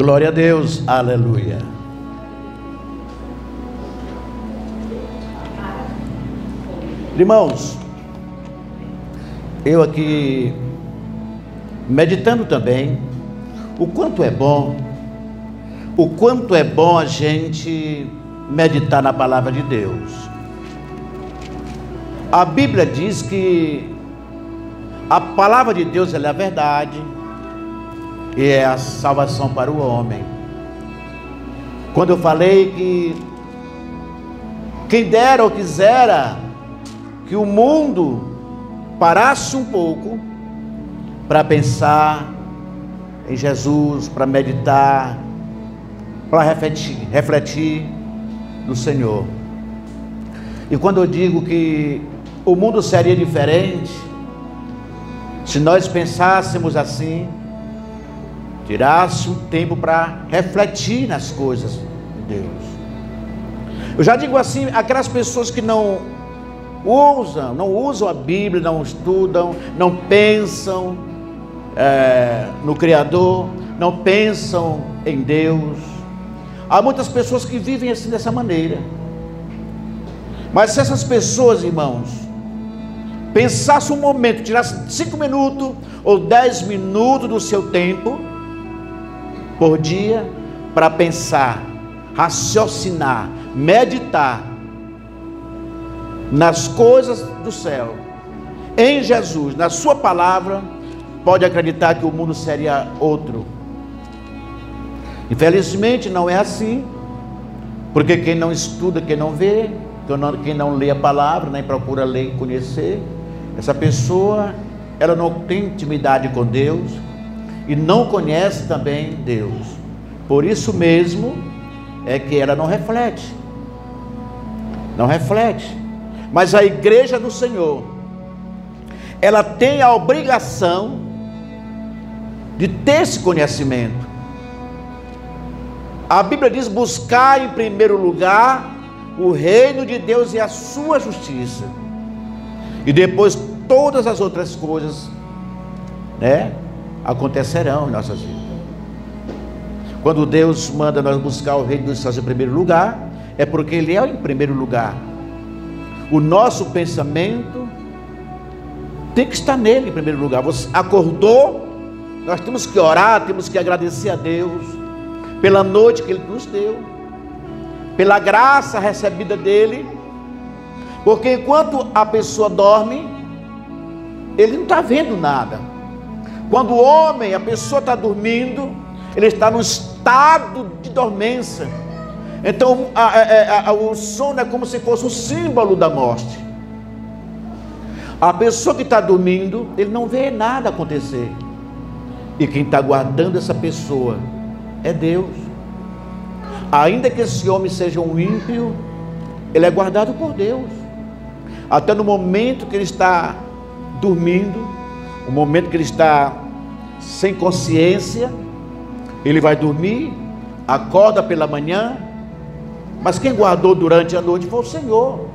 Glória a Deus, aleluia. Irmãos, eu aqui meditando também o quanto é bom a gente meditar na palavra de Deus. A Bíblia diz que a palavra de Deus ela é a verdade e é a salvação para o homem. Quando eu falei que quem dera ou quisera que o mundo parasse um pouco para pensar em Jesus, para meditar, para refletir no Senhor. E quando eu digo que o mundo seria diferente se nós pensássemos assim, tirasse um tempo para refletir nas coisas de Deus. Eu já digo assim, aquelas pessoas que não usam a Bíblia, não estudam, não pensam no Criador, não pensam em Deus. Há muitas pessoas que vivem assim dessa maneira. Mas se essas pessoas, irmãos, pensassem um momento, tirassem 5 minutos ou 10 minutos do seu tempo por dia para pensar, raciocinar, meditar nas coisas do céu, em Jesus, na sua palavra, pode acreditar que o mundo seria outro. Infelizmente não é assim, porque quem não estuda, quem não vê, quem não lê a palavra, nem procura ler e conhecer, essa pessoa, ela não tem intimidade com Deus e não conhece também Deus. Por isso mesmo é que ela não reflete. Mas a igreja do Senhor, ela tem a obrigação de ter esse conhecimento. A Bíblia diz: buscar em primeiro lugar o reino de Deus e a sua justiça, e depois todas as outras coisas, acontecerão em nossas vidas. Quando Deus manda nós buscar o reino dos céus em primeiro lugar, é porque Ele é em primeiro lugar. O nosso pensamento tem que estar nele em primeiro lugar. Você acordou, nós temos que orar, temos que agradecer a Deus pela noite que Ele nos deu, pela graça recebida dEle, porque enquanto a pessoa dorme, ele não está vendo nada. Quando o homem, a pessoa está dormindo, ele está num estado de dormência. Então o sono é como se fosse um símbolo da morte. A pessoa que está dormindo, ele não vê nada acontecer, e quem está guardando essa pessoa é Deus. Ainda que esse homem seja um ímpio, ele é guardado por Deus. Até no momento que ele está dormindo, o momento que ele está sem consciência, ele vai dormir, acorda pela manhã, mas quem guardou durante a noite foi o Senhor.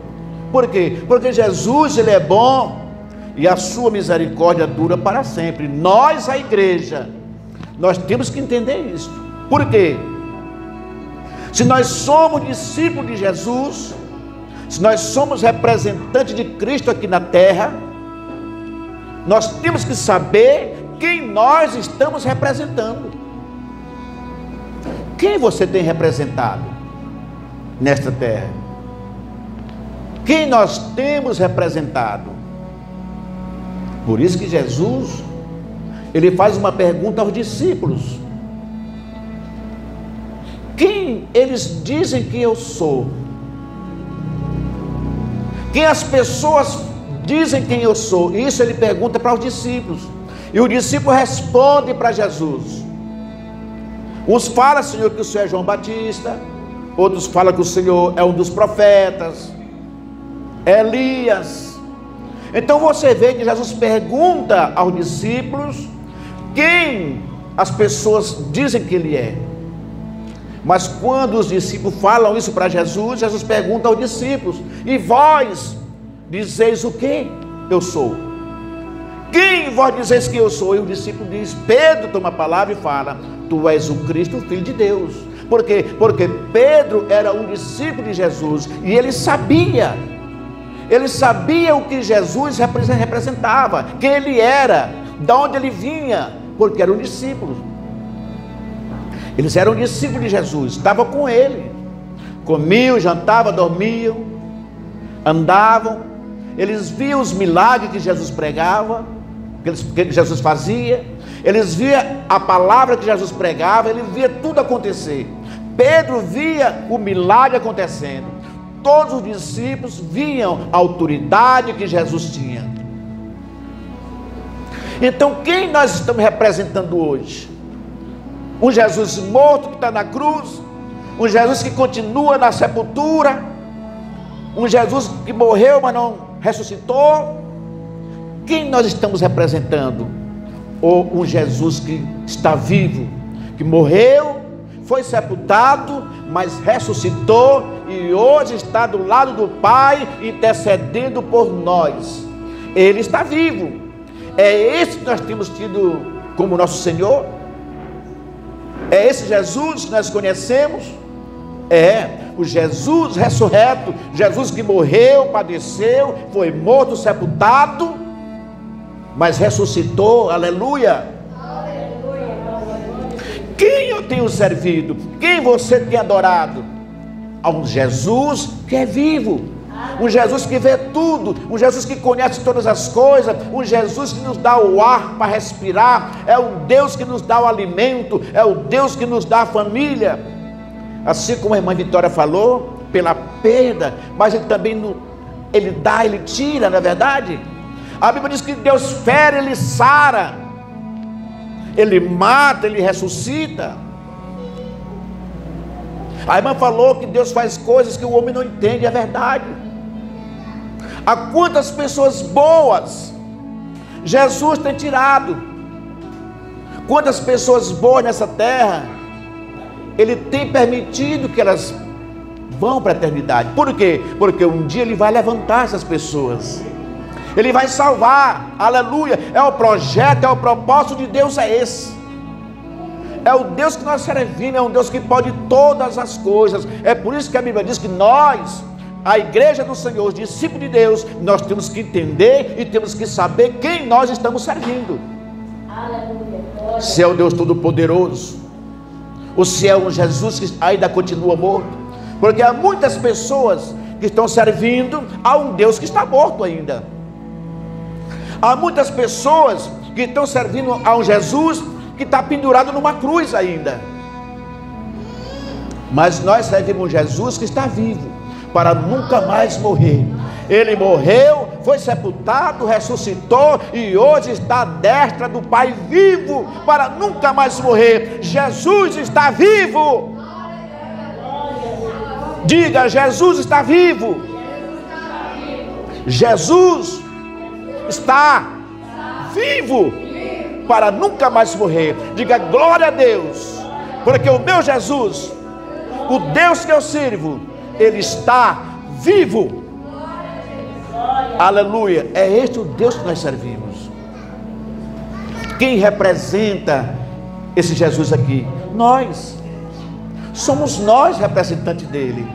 Por quê? Porque Jesus, Ele é bom e a sua misericórdia dura para sempre. Nós, a igreja, nós temos que entender isso. Por quê? Se nós somos discípulos de Jesus, se nós somos representantes de Cristo aqui na terra, nós temos que saber quem nós estamos representando. Quem você tem representado nesta terra? Quem nós temos representado? Por isso que Jesus, Ele faz uma pergunta aos discípulos: quem eles dizem que eu sou? Quem as pessoas dizem quem eu sou? Isso Ele pergunta para os discípulos, e o discípulo responde para Jesus. Uns falam, Senhor, que o Senhor é João Batista, outros falam que o Senhor é um dos profetas, Elias. Então você vê que Jesus pergunta aos discípulos quem as pessoas dizem que Ele é. Mas quando os discípulos falam isso para Jesus, Jesus pergunta aos discípulos: e vós dizeis o que eu sou? Quem vós dizeis que eu sou? E o discípulo diz, Pedro toma a palavra e fala: tu és o Cristo, o Filho de Deus. Por quê? Porque Pedro era um discípulo de Jesus e ele sabia o que Jesus representava, quem ele era, de onde ele vinha, porque eram discípulos. Eles eram discípulos de Jesus, estavam com ele, comiam, jantavam, dormiam, andavam, eles viam os milagres que Jesus pregava, que Jesus fazia, eles viam a palavra que Jesus pregava, ele via tudo acontecer. Pedro via o milagre acontecendo, todos os discípulos viam a autoridade que Jesus tinha. Então quem nós estamos representando hoje? Um Jesus morto que está na cruz, um Jesus que continua na sepultura, um Jesus que morreu mas não ressuscitou. Quem nós estamos representando? Ou um Jesus que está vivo, que morreu, foi sepultado, mas ressuscitou e hoje está do lado do Pai, intercedendo por nós. Ele está vivo. É esse que nós temos tido como nosso Senhor? É esse Jesus que nós conhecemos? É o Jesus ressurreto, Jesus que morreu, padeceu, foi morto, sepultado, mas ressuscitou. Aleluia! Quem eu tenho servido? Quem você tem adorado? A um Jesus que é vivo, um Jesus que vê tudo, um Jesus que conhece todas as coisas, um Jesus que nos dá o ar para respirar, é o Deus que nos dá o alimento, é o Deus que nos dá a família. Assim como a irmã Vitória falou, pela perda, mas ele também ele dá, ele tira, não é verdade? A Bíblia diz que Deus fere, ele sara, ele mata, ele ressuscita. A irmã falou que Deus faz coisas que o homem não entende, é verdade. Há quantas pessoas boas Jesus tem tirado, quantas pessoas boas nessa terra Ele tem permitido que elas vão para a eternidade. Por quê? Porque um dia Ele vai levantar essas pessoas, Ele vai salvar. Aleluia! É o projeto, é o propósito de Deus, é esse. É o Deus que nós servimos, é um Deus que pode todas as coisas. É por isso que a Bíblia diz que nós, a igreja do Senhor, os discípulos de Deus, nós temos que entender e temos que saber quem nós estamos servindo. Aleluia. Se é o Deus Todo-Poderoso, ou se é um Jesus que ainda continua morto. Porque há muitas pessoas que estão servindo a um Deus que está morto ainda. Há muitas pessoas que estão servindo a um Jesus que está pendurado numa cruz ainda. Mas nós servimos um Jesus que está vivo, para nunca mais morrer. Ele morreu, foi sepultado, ressuscitou e hoje está à destra do Pai, vivo, para nunca mais morrer. Jesus está vivo. Diga: Jesus está vivo. Jesus está vivo para nunca mais morrer. Diga glória a Deus, porque o meu Jesus, o Deus que eu sirvo, Ele está vivo. Aleluia. É este o Deus que nós servimos. Quem representa esse Jesus aqui? Nós. Somos nós representantes dele.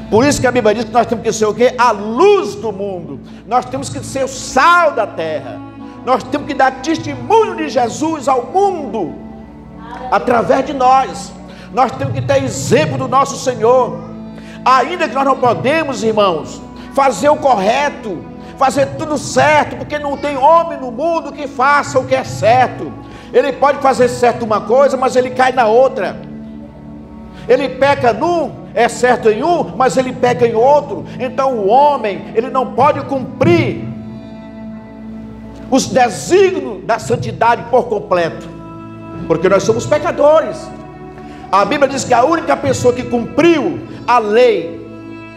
Por isso que a Bíblia diz que nós temos que ser o quê? A luz do mundo. Nós temos que ser o sal da terra. Nós temos que dar testemunho de Jesus ao mundo através de nós. Nós temos que ter exemplo do nosso Senhor. Ainda que nós não podemos, irmãos, fazer o correto, fazer tudo certo, porque não tem homem no mundo que faça o que é certo. Ele pode fazer certo uma coisa, mas ele cai na outra. Ele peca num, é certo em um, mas ele peca em outro. Então o homem, ele não pode cumprir os desígnios da santidade por completo, porque nós somos pecadores. A Bíblia diz que a única pessoa que cumpriu a lei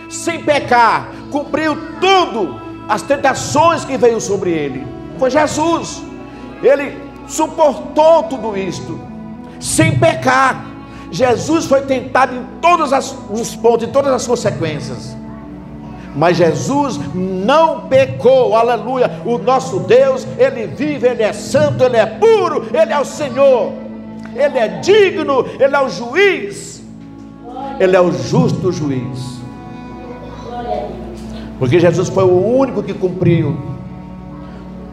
sem pecar, cumpriu tudo, as tentações que veio sobre ele, foi Jesus. Ele suportou tudo isto sem pecar. Jesus foi tentado em todos os pontos, em todas as consequências, mas Jesus não pecou. Aleluia. O nosso Deus, Ele vive, Ele é santo, Ele é puro, Ele é o Senhor. Ele é digno, Ele é o juiz, Ele é o justo juiz. Porque Jesus foi o único que cumpriu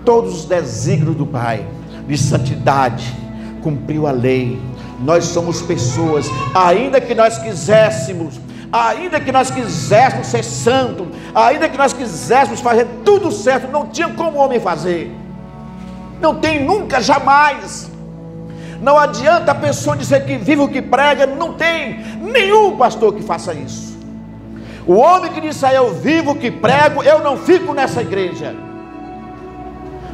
todos os desígnios do Pai de santidade, cumpriu a lei. Nós somos pessoas, ainda que nós quiséssemos ser santo, ainda que nós quiséssemos fazer tudo certo, não tinha como o homem fazer. Não tem nunca, jamais. Não adianta a pessoa dizer que vive o que prega. Não tem nenhum pastor que faça isso. O homem que disse: eu vivo o que prego, eu não fico nessa igreja.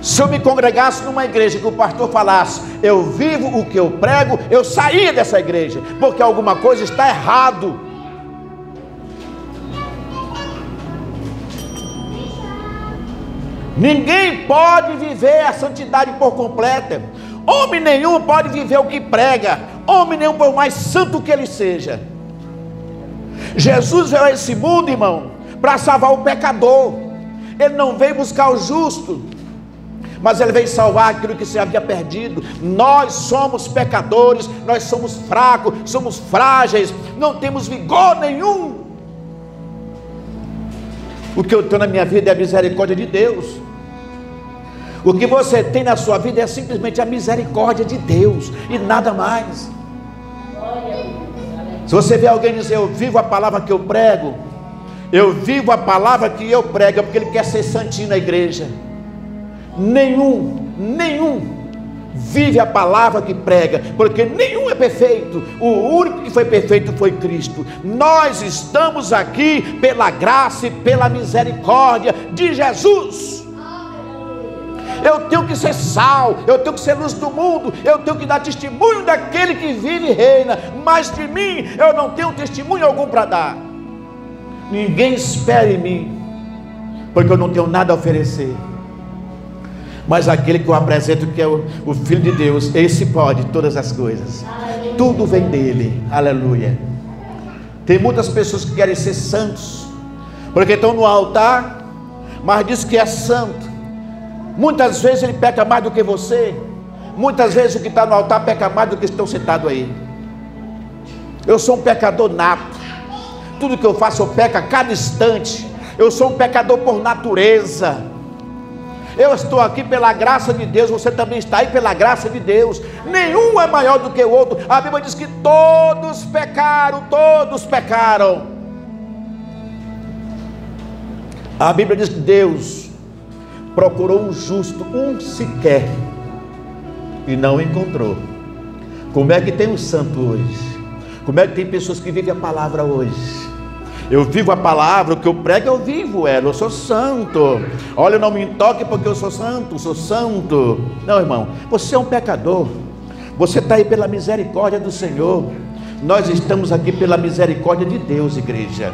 Se eu me congregasse numa igreja que o pastor falasse: eu vivo o que eu prego, eu saía dessa igreja, porque alguma coisa está errado. Ninguém pode viver a santidade por completa. Homem nenhum pode viver o que prega. Homem nenhum, por mais santo que ele seja. Jesus veio a esse mundo, irmão, para salvar o pecador. Ele não veio buscar o justo, mas ele veio salvar aquilo que se havia perdido. Nós somos pecadores, nós somos fracos, somos frágeis, não temos vigor nenhum. O que eu tenho na minha vida é a misericórdia de Deus. O que você tem na sua vida é simplesmente a misericórdia de Deus e nada mais. Se você vê alguém dizer: eu vivo a palavra que eu prego, eu vivo a palavra que eu prego, é porque ele quer ser santinho na igreja. Nenhum vive a palavra que prega, porque nenhum é perfeito. O único que foi perfeito foi Cristo. Nós estamos aqui pela graça e pela misericórdia de Jesus. Eu tenho que ser sal, eu tenho que ser luz do mundo, eu tenho que dar testemunho daquele que vive e reina, mas de mim eu não tenho testemunho algum para dar. Ninguém espere em mim, porque eu não tenho nada a oferecer. Mas aquele que eu apresento, que é o Filho de Deus, esse pode todas as coisas. Aleluia. Tudo vem dele, aleluia. Tem muitas pessoas que querem ser santos, porque estão no altar, mas diz que é santo. Muitas vezes ele peca mais do que você. Muitas vezes o que está no altar peca mais do que estão sentados aí. Eu sou um pecador nato. Tudo que eu faço eu peco a cada instante. Eu sou um pecador por natureza. Eu estou aqui pela graça de Deus, você também está aí pela graça de Deus. Nenhum é maior do que o outro. A Bíblia diz que todos pecaram, todos pecaram. A Bíblia diz que Deus procurou um justo, um sequer, e não encontrou. Como é que tem um santo hoje? Como é que tem pessoas que vivem a palavra hoje? Eu vivo a palavra, o que eu prego eu vivo ela, eu sou santo. Olha, não me toque porque eu sou santo, sou santo. Não, irmão, você é um pecador. Você está aí pela misericórdia do Senhor. Nós estamos aqui pela misericórdia de Deus, igreja.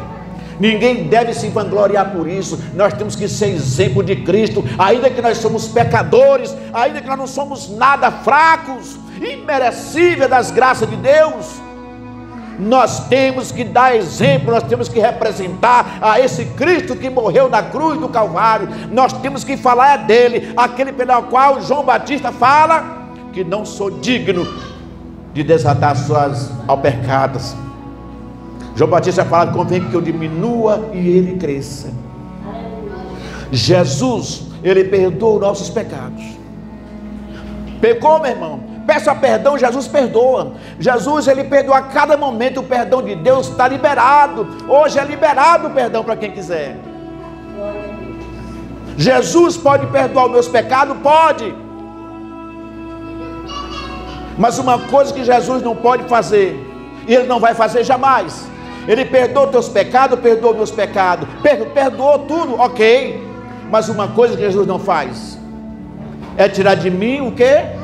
Ninguém deve se vangloriar por isso. Nós temos que ser exemplo de Cristo. Ainda que nós somos pecadores, ainda que nós não somos nada, fracos, imerecíveis das graças de Deus, nós temos que dar exemplo, nós temos que representar a esse Cristo que morreu na cruz do Calvário. Nós temos que falar dele, aquele pelo qual João Batista fala que não sou digno de desatar suas alpercadas. João Batista fala: convém que eu diminua e ele cresça. Jesus, ele perdoa os nossos pecados. Pecou, meu irmão? Peça perdão, Jesus perdoa. Jesus, ele perdoa a cada momento. O perdão de Deus está liberado. Hoje é liberado o perdão para quem quiser. Jesus pode perdoar os meus pecados? Pode. Mas uma coisa que Jesus não pode fazer, e ele não vai fazer jamais: ele perdoa os teus pecados, perdoa meus pecados, perdoou tudo, ok. Mas uma coisa que Jesus não faz é tirar de mim o quê?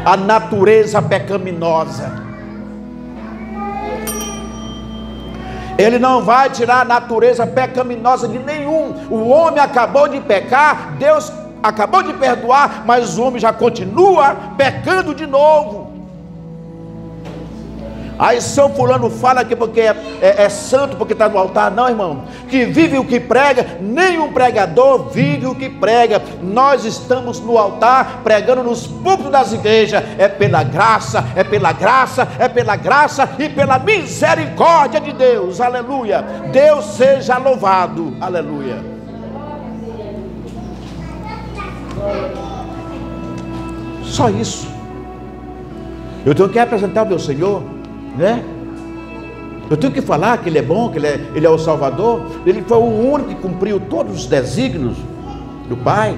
A natureza pecaminosa. Ele não vai tirar a natureza pecaminosa de nenhum. O homem acabou de pecar, Deus acabou de perdoar, mas o homem já continua pecando de novo. Aí São Fulano fala que porque é santo, porque está no altar. Não, irmão, que vive o que prega. Nenhum pregador vive o que prega. Nós estamos no altar pregando nos púlpitos das igrejas. É pela graça, é pela graça, é pela graça e pela misericórdia de Deus. Aleluia. Deus seja louvado. Aleluia. Só isso. Eu tenho que apresentar o meu Senhor, né? Eu tenho que falar que Ele é bom, que Ele é o Salvador. Ele foi o único que cumpriu todos os desígnios do Pai.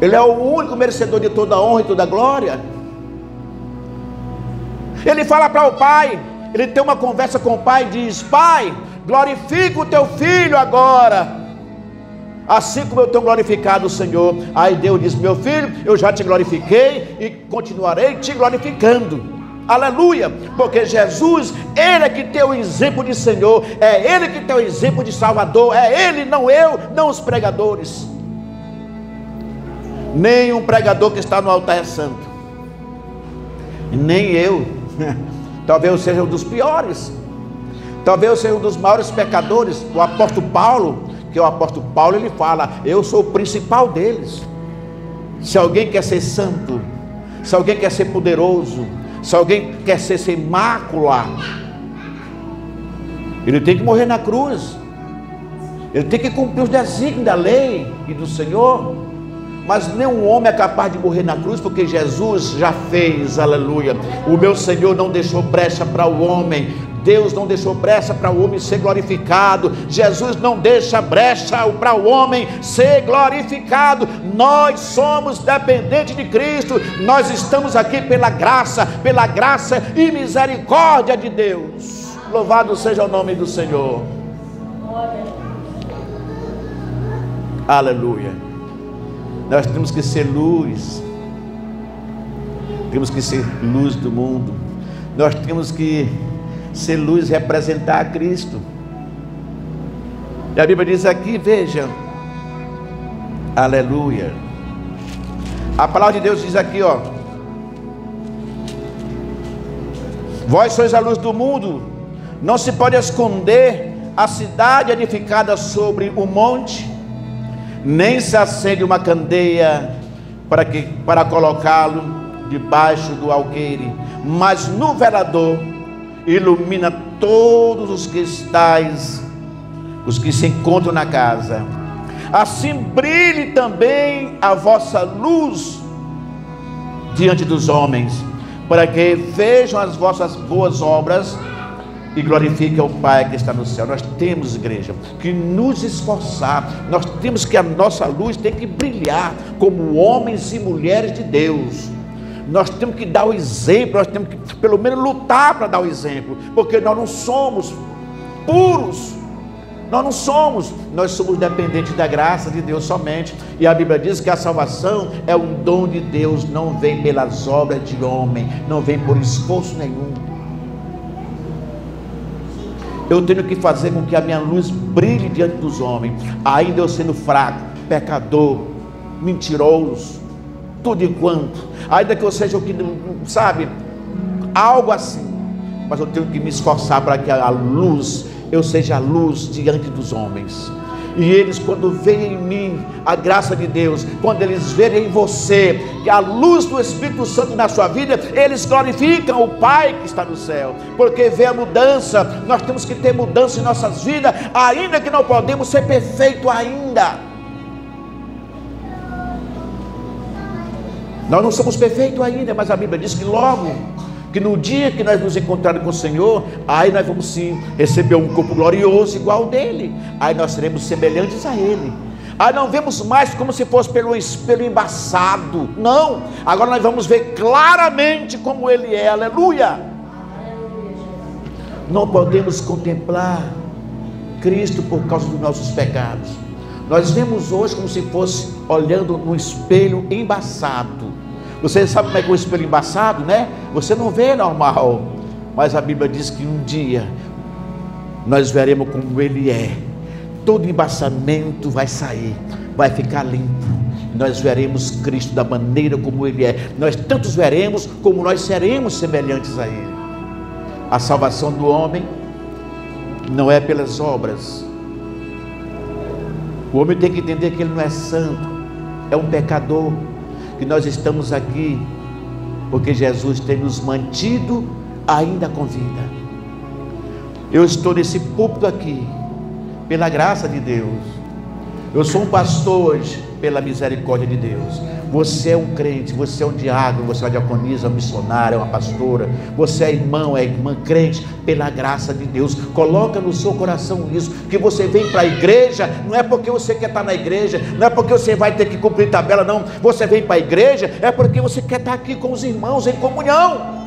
Ele é o único merecedor de toda a honra e toda a glória. Ele fala para o Pai, ele tem uma conversa com o Pai e diz: Pai, glorifica o teu Filho agora, assim como eu tenho glorificado o Senhor. Aí Deus diz: meu filho, eu já te glorifiquei e continuarei te glorificando. Aleluia, porque Jesus, Ele é que tem o exemplo de Senhor, é Ele que tem o exemplo de Salvador, é Ele, não eu, não os pregadores. Nem um pregador que está no altar é santo, nem eu. Talvez eu seja um dos piores, talvez eu seja um dos maiores pecadores. O apóstolo Paulo, que o apóstolo Paulo, ele fala: eu sou o principal deles. Se alguém quer ser santo, se alguém quer ser poderoso, se alguém quer ser sem mácula, ele tem que morrer na cruz, ele tem que cumprir os desígnios da lei e do Senhor. Mas nenhum homem é capaz de morrer na cruz, porque Jesus já fez. Aleluia. O meu Senhor não deixou brecha para o homem. Deus não deixou brecha para o homem ser glorificado. Jesus não deixa brecha para o homem ser glorificado. Nós somos dependentes de Cristo. Nós estamos aqui pela graça e misericórdia de Deus. Louvado seja o nome do Senhor. Aleluia. Nós temos que ser luz. Temos que ser luz do mundo. Nós temos que ser luz, representar a Cristo. E a Bíblia diz aqui, veja, aleluia, a palavra de Deus diz aqui, ó: vós sois a luz do mundo, não se pode esconder a cidade edificada sobre o monte, nem se acende uma candeia para colocá-lo debaixo do alqueire, mas no velador ilumina todos os que se encontram na casa. Assim brilhe também a vossa luz diante dos homens, para que vejam as vossas boas obras e glorifiquem o Pai que está no céu. Nós temos, igreja, que nos esforçar. Nós temos que, a nossa luz tem que brilhar como homens e mulheres de Deus. Nós temos que dar o exemplo, nós temos que pelo menos lutar para dar o exemplo, porque nós não somos puros, nós somos dependentes da graça de Deus somente. E a Bíblia diz que a salvação é um dom de Deus, não vem pelas obras de homem, não vem por esforço nenhum. Eu tenho que fazer com que a minha luz brilhe diante dos homens, ainda eu sendo fraco, pecador, mentiroso, tudo enquanto, ainda que eu seja o que, sabe, algo assim, mas eu tenho que me esforçar para que a luz, eu seja a luz diante dos homens. E eles, quando veem em mim a graça de Deus, quando eles verem em você que a luz do Espírito Santo na sua vida, eles glorificam o Pai que está no céu, porque vê a mudança. Nós temos que ter mudança em nossas vidas, ainda que não podemos ser perfeitos ainda. Nós não somos perfeitos ainda, mas a Bíblia diz que logo, que no dia que nós nos encontrarmos com o Senhor, aí nós vamos sim receber um corpo glorioso igual ao dele, aí nós seremos semelhantes a ele. Aí não vemos mais como se fosse pelo espelho embaçado, não, agora nós vamos ver claramente como ele é. Aleluia. Não podemos contemplar Cristo por causa dos nossos pecados. Nós vemos hoje como se fosse olhando no espelho embaçado. Você sabe como é que é o espelho embaçado, né? Você não vê normal, mas a Bíblia diz que um dia nós veremos como ele é. Todo embaçamento vai sair, vai ficar limpo. Nós veremos Cristo da maneira como ele é. Nós tantos veremos como nós seremos semelhantes a ele. A salvação do homem não é pelas obras. O homem tem que entender que ele não é santo, é um pecador, que nós estamos aqui porque Jesus tem nos mantido ainda com vida. Eu estou nesse púlpito aqui pela graça de Deus. Eu sou um pastor hoje pela misericórdia de Deus. Você é um crente, você é um diácono, você é uma diaconisa, uma missionária, uma pastora, você é irmão, é irmã crente, pela graça de Deus. Coloca no seu coração isso, que você vem para a igreja, não é porque você quer estar na igreja, não é porque você vai ter que cumprir tabela, não. Você vem para a igreja, é porque você quer estar aqui com os irmãos em comunhão.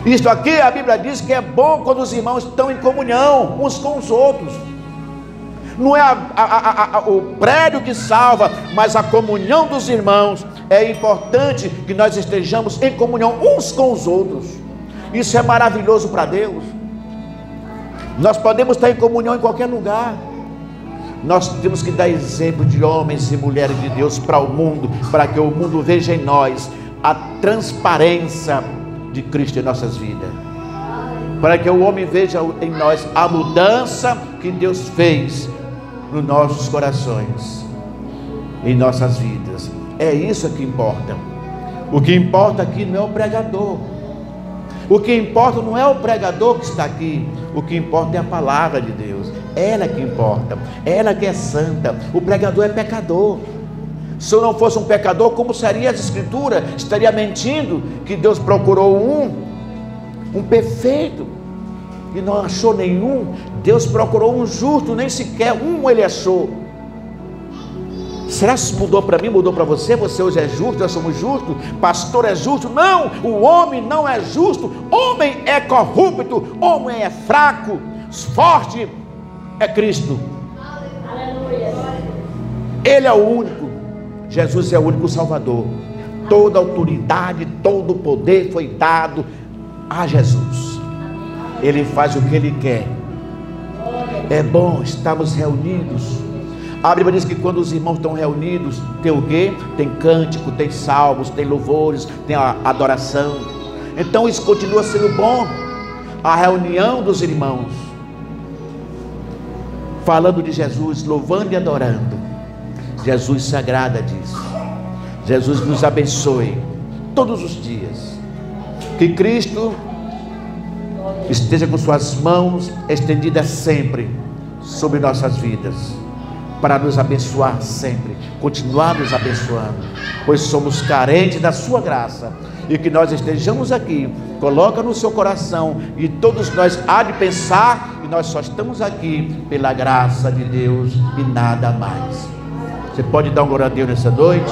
Isto aqui, a Bíblia diz que é bom quando os irmãos estão em comunhão uns com os outros. Não é o prédio que salva, mas a comunhão dos irmãos. É importante que nós estejamos em comunhão uns com os outros. Isso é maravilhoso para Deus. Nós podemos estar em comunhão em qualquer lugar. Nós temos que dar exemplo de homens e mulheres de Deus para o mundo, para que o mundo veja em nós a transparência de Cristo em nossas vidas, para que o homem veja em nós a mudança que Deus fez nos nossos corações, em nossas vidas. É isso que importa. O que importa aqui não é o pregador. O que importa não é o pregador que está aqui. O que importa é a palavra de Deus. Ela que importa, ela que é santa. O pregador é pecador. Se eu não fosse um pecador, como seria as escrituras? Estaria mentindo que Deus procurou um perfeito e não achou nenhum. Deus procurou um justo, nem sequer um ele achou. Será que isso mudou para mim, mudou para você? Você hoje é justo, nós somos justos, pastor é justo? Não, o homem não é justo, homem é corrupto, homem é fraco, forte é Cristo. Ele é o único, Jesus é o único Salvador. Toda autoridade, todo o poder foi dado a Jesus. Ele faz o que Ele quer. É bom estarmos reunidos. A Bíblia diz que quando os irmãos estão reunidos, tem o quê? Tem cântico, tem salmos, tem louvores, tem a adoração. Então isso continua sendo bom. A reunião dos irmãos, falando de Jesus, louvando e adorando. Jesus se agrada disso. Jesus nos abençoe todos os dias. Que Cristo esteja com suas mãos estendidas sempre sobre nossas vidas, para nos abençoar sempre, continuar nos abençoando, pois somos carentes da sua graça. E que nós estejamos aqui, coloca no seu coração, e todos nós há de pensar que nós só estamos aqui pela graça de Deus e nada mais. Você pode dar um glória a Deus nessa noite?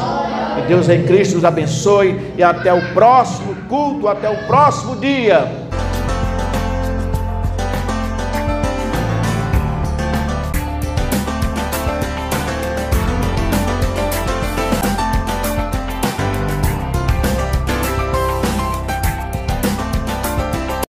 Que Deus em Cristo nos abençoe, e até o próximo culto, até o próximo dia.